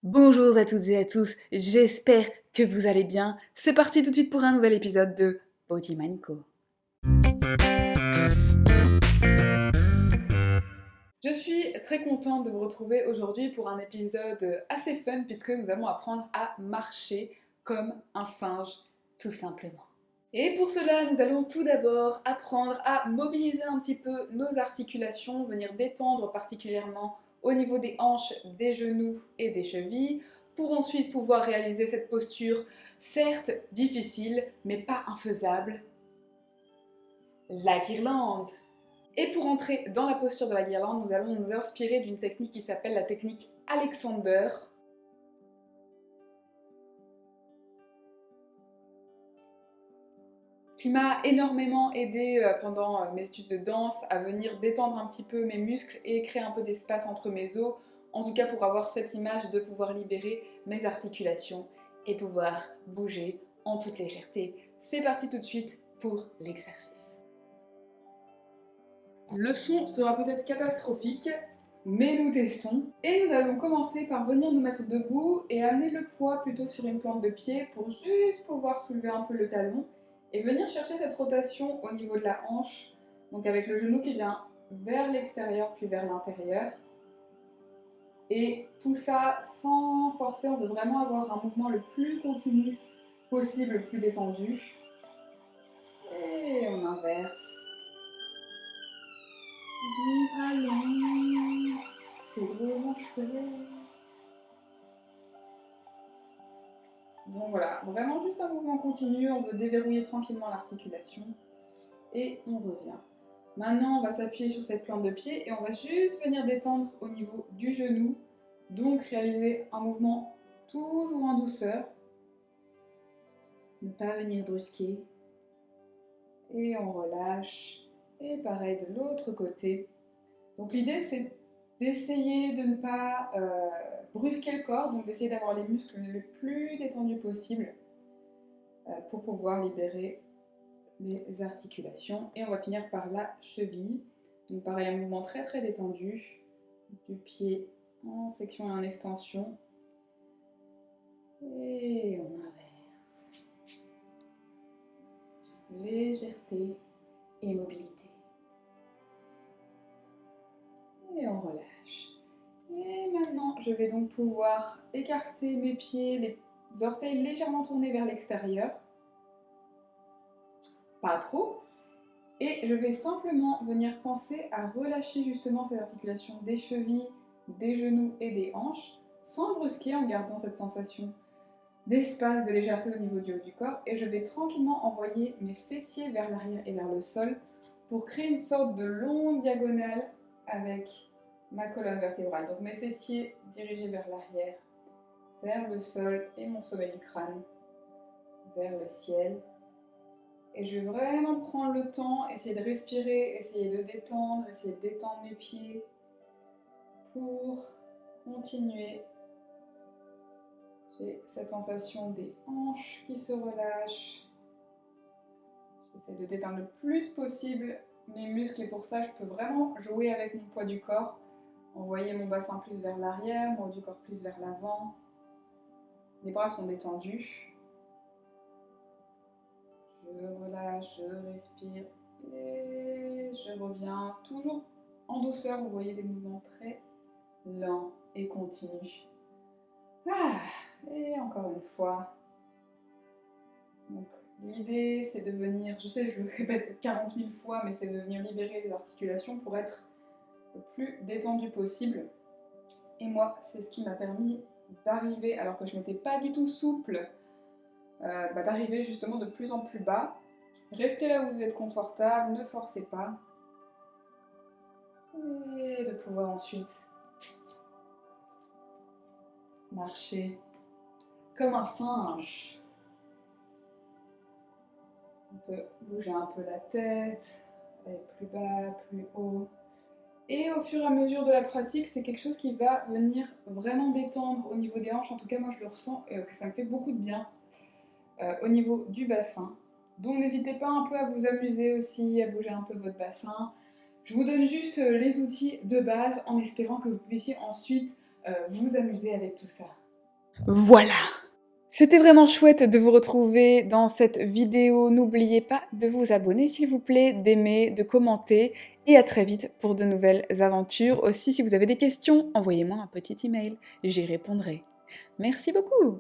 Bonjour à toutes et à tous, j'espère que vous allez bien. C'est parti tout de suite pour un nouvel épisode de Body Mind Co. Je suis très contente de vous retrouver aujourd'hui pour un épisode assez fun puisque nous allons apprendre à marcher comme un singe, tout simplement. Et pour cela, nous allons tout d'abord apprendre à mobiliser un petit peu nos articulations, venir détendre particulièrement au niveau des hanches, des genoux et des chevilles, pour ensuite pouvoir réaliser cette posture, certes difficile, mais pas infaisable, la guirlande. Et pour entrer dans la posture de la guirlande, nous allons nous inspirer d'une technique qui s'appelle la technique Alexander, qui m'a énormément aidé pendant mes études de danse à venir détendre un petit peu mes muscles et créer un peu d'espace entre mes os, en tout cas pour avoir cette image de pouvoir libérer mes articulations et pouvoir bouger en toute légèreté. C'est parti tout de suite pour l'exercice. Le son sera peut-être catastrophique, mais nous testons. Et nous allons commencer par venir nous mettre debout et amener le poids plutôt sur une plante de pied pour juste pouvoir soulever un peu le talon et venir chercher cette rotation au niveau de la hanche, donc avec le genou qui vient vers l'extérieur puis vers l'intérieur. Et tout ça sans forcer, on veut vraiment avoir un mouvement le plus continu possible, le plus détendu. Et on inverse. Vivre à Lyon, c'est vraiment chouette. Donc voilà, vraiment juste un mouvement continu, on veut déverrouiller tranquillement l'articulation et on revient. Maintenant, on va s'appuyer sur cette plante de pied et on va juste venir détendre au niveau du genou, donc réaliser un mouvement toujours en douceur, ne pas venir brusquer et on relâche. Et pareil de l'autre côté. Donc l'idée c'est d'essayer de ne pas brusquer le corps, donc d'essayer d'avoir les muscles le plus détendus possible pour pouvoir libérer les articulations. Et on va finir par la cheville. Donc pareil, un mouvement très très détendu, du pied en flexion et en extension. Et on inverse. Légèreté et mobilité. Et on relâche. Et maintenant, je vais donc pouvoir écarter mes pieds, les orteils légèrement tournés vers l'extérieur. Pas trop. Et je vais simplement venir penser à relâcher justement ces articulations des chevilles, des genoux et des hanches, sans brusquer, en gardant cette sensation d'espace, de légèreté au niveau du haut du corps. Et je vais tranquillement envoyer mes fessiers vers l'arrière et vers le sol pour créer une sorte de longue diagonale avec ma colonne vertébrale. Donc mes fessiers dirigés vers l'arrière, vers le sol et mon sommet du crâne vers le ciel. Et je vais vraiment prendre le temps, essayer de respirer, essayer de détendre, essayer de détendre mes pieds pour continuer. J'ai cette sensation des hanches qui se relâchent. J'essaie de détendre le plus possible mes muscles et pour ça je peux vraiment jouer avec mon poids du corps. Envoyer mon bassin plus vers l'arrière, mon haut du corps plus vers l'avant. Les bras sont détendus. Je relâche, je respire et je reviens toujours en douceur. Vous voyez des mouvements très lents et continus. Et encore une fois. Donc l'idée c'est de venir, je sais je le répète 40 000 fois, mais c'est de venir libérer les articulations pour être le plus détendu possible. Et moi c'est ce qui m'a permis d'arriver, alors que je n'étais pas du tout souple, d'arriver justement de plus en plus bas. Restez là où vous êtes confortable, ne forcez pas. Et de pouvoir ensuite marcher comme un singe. On peut bouger un peu la tête, aller plus bas, plus haut. Et au fur et à mesure de la pratique, c'est quelque chose qui va venir vraiment détendre au niveau des hanches. En tout cas, moi je le ressens et que ça me fait beaucoup de bien au niveau du bassin. Donc n'hésitez pas un peu à vous amuser aussi, à bouger un peu votre bassin. Je vous donne juste les outils de base en espérant que vous puissiez ensuite vous amuser avec tout ça. Voilà! C'était vraiment chouette de vous retrouver dans cette vidéo. N'oubliez pas de vous abonner s'il vous plaît, d'aimer, de commenter et à très vite pour de nouvelles aventures. Aussi, si vous avez des questions, envoyez-moi un petit email, j'y répondrai. Merci beaucoup!